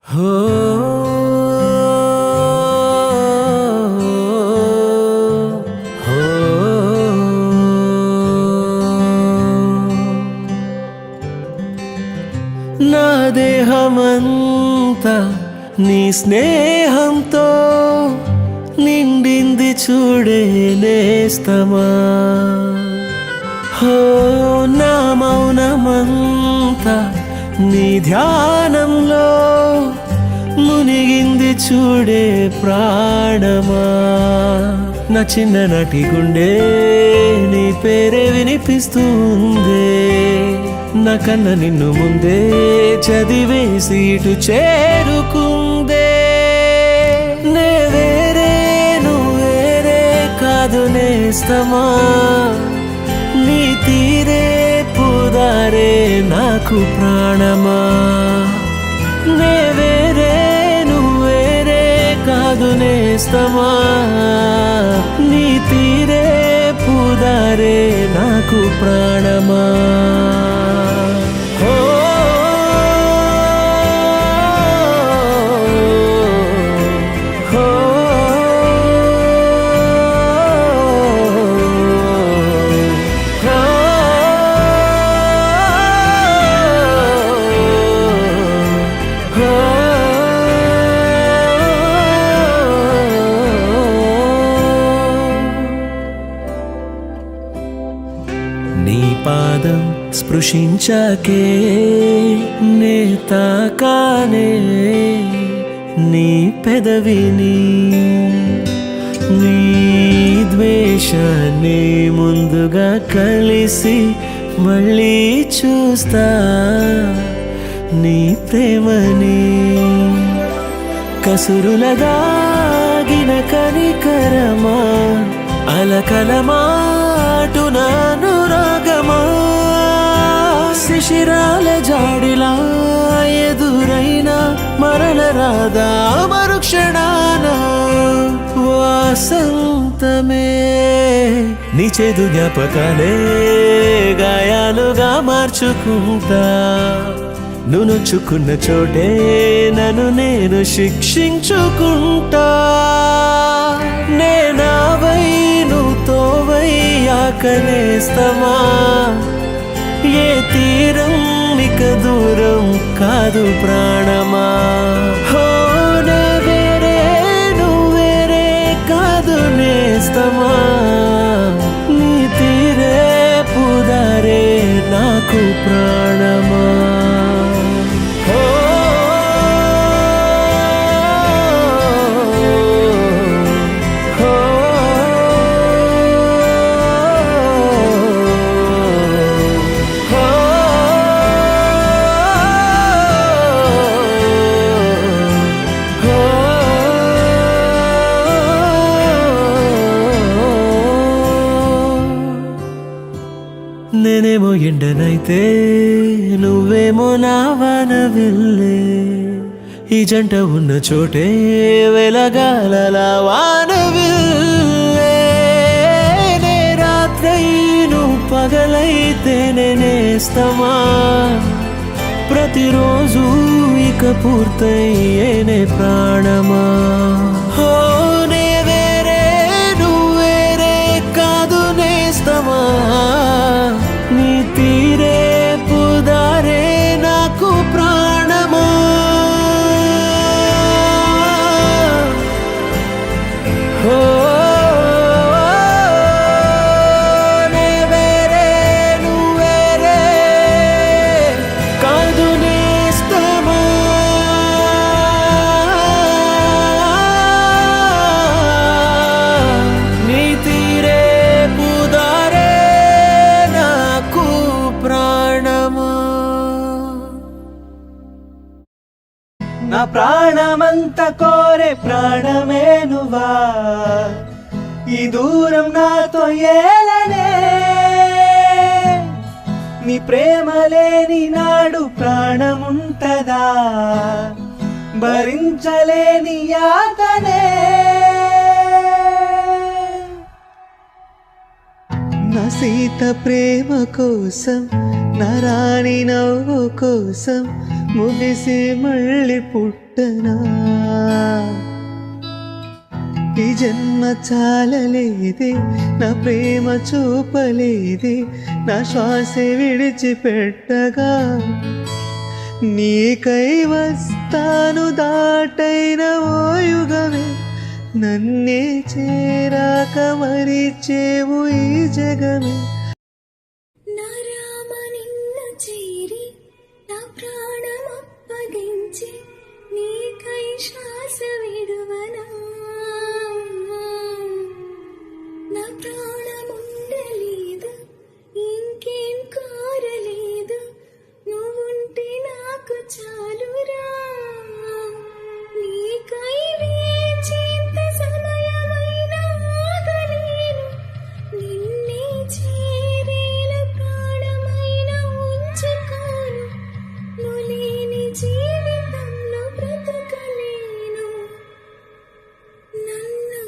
హో హో నా దేహమంతా నీ స్నేహంతో నిండింది చూడే నేస్తమా. హో నా మౌనమంతా నీ ధ్యానంలో మునిగింది చూడే ప్రాణమా. నా చిన్ననాటి గుండె నీ పేరే వినిపిస్తుంది, నా కన్న నిన్ను ముందే చదివేసి ఇటు చేరుకుందే. నే వేరే నువ్వేరే కాదు నేస్తమా, నీ తీరే పుదారే నాకు ప్రాణమా. నే వేరే నువ్వేరే కాదు నేస్తమా, నీ తీరే పుదారే నాకు ప్రాణమా. హో హో నీ పాదం స్పృశించాకే నే తాకానే నీ పెదవిని. నీ ద్వేషాన్ని ముందుగా కలిసి మళ్ళీ చూస్తా నీ ప్రేమని. కసురుల దాగిన కనికరమా, అలకల మాటున అనురాగమా. శిశిరాల జాడిలా ఎదురైన మరల రాదా మరుక్షణాన వాసంతమే. నీ చేదు జ్ఞాపకాలే గాయాలుగా మార్చుకుంటా, నువ్వు నొచ్చుకున్న చోటే నన్ను నేను శిక్షించుకుంటా. నేనావై నువ్వు తోవయ్యాక నేస్తమా, ఏ తీరం ఇక దూరం కాదు ప్రాణమా. హో నే వేరే నువ్వేరే కాదు నేస్తమా, నీ తీరే పుదారే నాకు ప్రాణమా. హో హో నేనేమో ఎండనైతే నువ్వేమో నా వానవిల్లే, ఈ జంట ఉన్న చోటే వెలగాలలా వానవిల్లే. నే రాత్రై నువ్వు పగలైతే నేనేస్తమా, ప్రతిరోజు ఇక పూర్తయ్యేనే ప్రాణమా. హో నే వేరే నువ్వేరే కాదు నేస్తమా, నీ తీరే పుదారే నాకు ప్రాణమా. హో నే వేరే నువ్వేరే కాదు నేస్తమా, నీ తీరే పుదారే నాకు ప్రాణమా. నా ప్రాణమంత కోరే ప్రాణమే నువ్వా, ఈ దూరం నాతో ఏలనే. నీ ప్రేమ లేని నాడు ప్రాణముంటదా, భరించలేని యాతనే. నా సీత ప్రేమ కోసం, నా రాణి నవ్వు కోసం ముగిసి మళ్ళీ పుట్టనా ఈ జన్మ చాలలేదే నా ప్రేమ చూపలేదే నా శ్వాస విడిచిపెట్టగా నీకై వస్తాను దాటైన ఓ యుగమే నన్నే చేరాక మరిచేవు ఈ జగమే నా రామ నిన్ను చేరి నా ప్రాణం అప్పగించి నీకై శ్వాస విడువనా నా ప్రాణముండలేదు ఇంకేం కోరలేదు నువ్వుంటే నాకు చాలురా నీకై వేచేంత సమయమైన ఆగలేను నిన్నే చేరేల ప్రాణమైన ఉంచుకోను నువ్వు లేని జీవితంలో బ్రతకలేను నన్ను